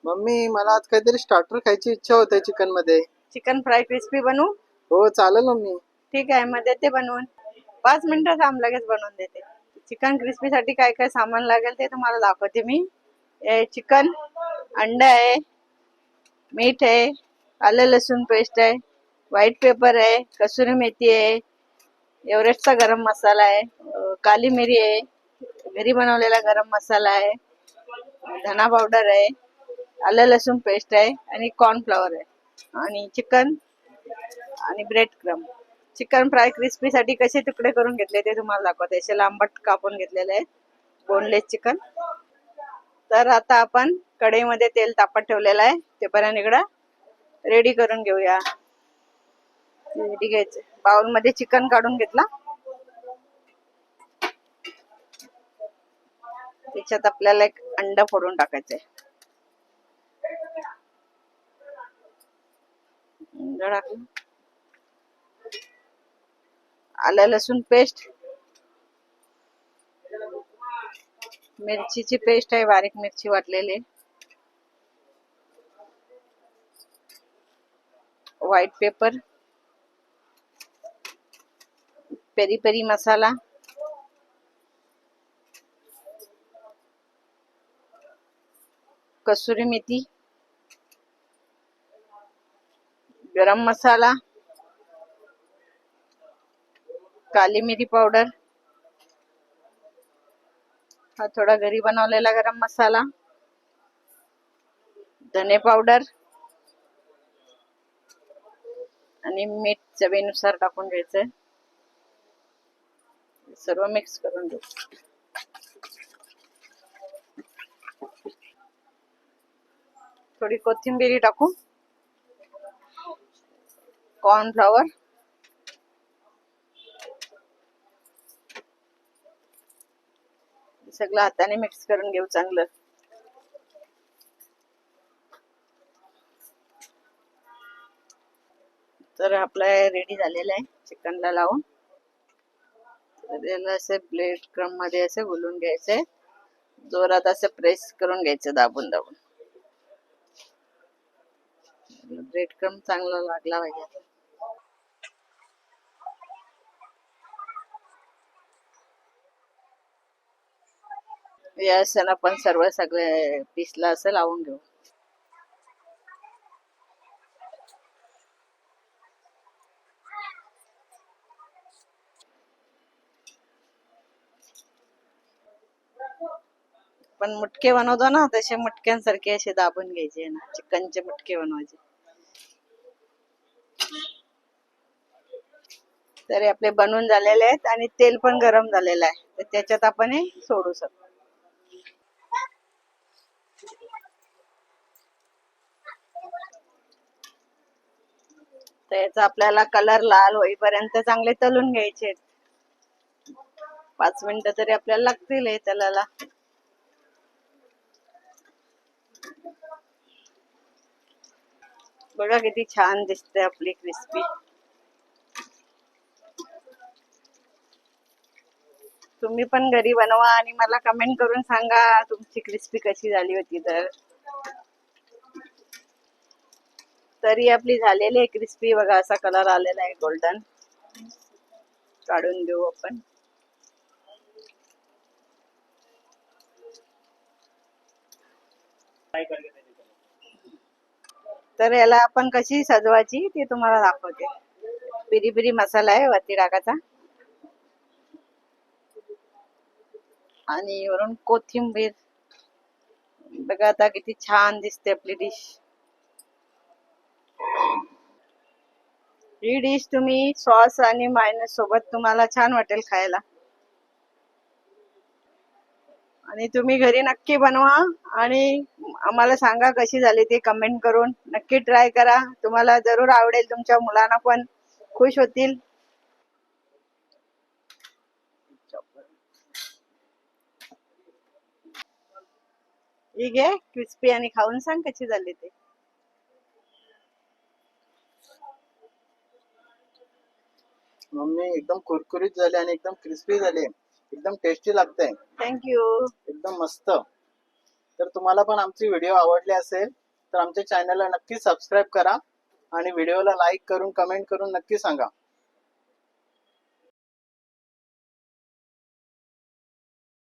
Mummy मला आज काहीतरी स्टार्टर खायची इच्छा होते चिकन मध्ये. चिकन फ्राय क्रिस्पी बनवू? हो चालेल मम्मी. ठीक आहे, मग देते बनवून. 5 मिनिटं थांब, लगेच बनवून देते. चिकन क्रिस्पी साठी काय काय सामान लागेल ते तुम्हाला दाखवते मी. चिकन, अंडा आहे, मीठ आहे, आलं लसूण पेस्ट आहे, व्हाईट पेपर आहे, कसुरी मेथी आहे, एव्हरेस्टचा गरम मसाला आहे, काली मिरी आहे, घरी बनवलेला गरम मसाला आहे, धना पावडर आहे, आलं लसूण पेस्ट आहे आणि कॉर्नफ्लॉवर आहे आणि चिकन आणि bread crumb. Chicken fry crispy साठी कसे तुकडे करून घेतले ते तुम्हाला दाखवते. असे लांबट कापून घेतलेले आहेत बोनलेस चिकन. तर आता आपण कढईमध्ये तेल तापत ठेवलेलं आहे, ते पर्यंत इकडं रेडी करून घेऊया. रेडी घ्यायचं, बाउल मध्ये चिकन काढून घेतला, त्याच्यात आपल्याला एक अंडा फोडून टाकायचंय. अंडा टाकलं, आलं लसूण पेस्ट, मिरचीची पेस्ट आहे, बारीक मिरची वाटलेली, व्हाईट पेपर, पेरी पेरी मसाला, कसुरी मेथी, गरम मसाला, काली मिरी पावडर, हा थोडा घरी बनवलेला गरम मसाला, धने पावडर आणि मीठ चवीनुसार टाकून घ्यायचंय. सर्व मिक्स करून घेऊ. थोडी कोथिंबीर टाकू, कॉर्नफ्लॉवर, सगळं हाताने मिक्स करून घेऊ चांगलं. तर आपलं रेडी झालेलं आहे चिकनला लावून. तर याला असे ब्रेड क्रम मध्ये असे घुलून घ्यायचे, जोरात असं प्रेस करून घ्यायचं, दाबून दाबून. ब्रेड क्रम चांगला लागला पाहिजे. या असं आपण सर्व सगळे पीसला असं लावून घेऊ. पण मुटके बनवतो ना, तसे मुटक्यांसारखे असे दाबून घ्यायचे ना, चिकनचे मुटके बनवायचे. तरी आपले बनवून झालेले आहेत आणि तेल पण गरम झालेलं आहे, तर त्याच्यात आपण हे सोडू शकतो. तर याचा आपल्याला कलर लाल होईपर्यंत चांगले तळून घ्यायचे. 5 मिनिटं तरी आपल्याला लागतील हे तळायला. बघा किती छान दिसते आपली क्रिस्पी. तुम्ही पण घरी बनवा आणि मला कमेंट करून सांगा तुमची क्रिस्पी कशी झाली होती. तरी आपली झालेली आहे क्रिस्पी. बघा असा कलर आलेला आहे गोल्डन. काढून देऊ आपण. तर याला आपण कशी सजवायची ते तुम्हाला दाखवते. पिरी पिरी मसाला आहे वरती टाकायचा आणि वरून कोथिंबीर. बघा आता किती छान दिसते आपली डिश. ही डिश तुम्ही सॉस आणि मायोनीज सोबत तुम्हाला छान वाटेल खायला. आणि तुम्ही घरी नक्की बनवा आणि आम्हाला सांगा कशी झाली ते कमेंट करून. नक्की ट्राय करा, तुम्हाला जरूर आवडेल, तुमच्या मुलांना पण खुश होतील. ठीक आहे, क्रिस्पी आणि खाऊन सांग कशी झाली ते. मम्मी एकदम कुरकुरीत झाले आणि एकदम क्रिस्पी झाले, एकदम टेस्टी लागतंय. थँक्यू. एकदम मस्त. तर तुम्हाला पण आमची व्हिडिओ आवडली असेल तर आमच्या चॅनलला नक्की सबस्क्राईब करा आणि व्हिडिओला लाईक करून कमेंट करून नक्की सांगा.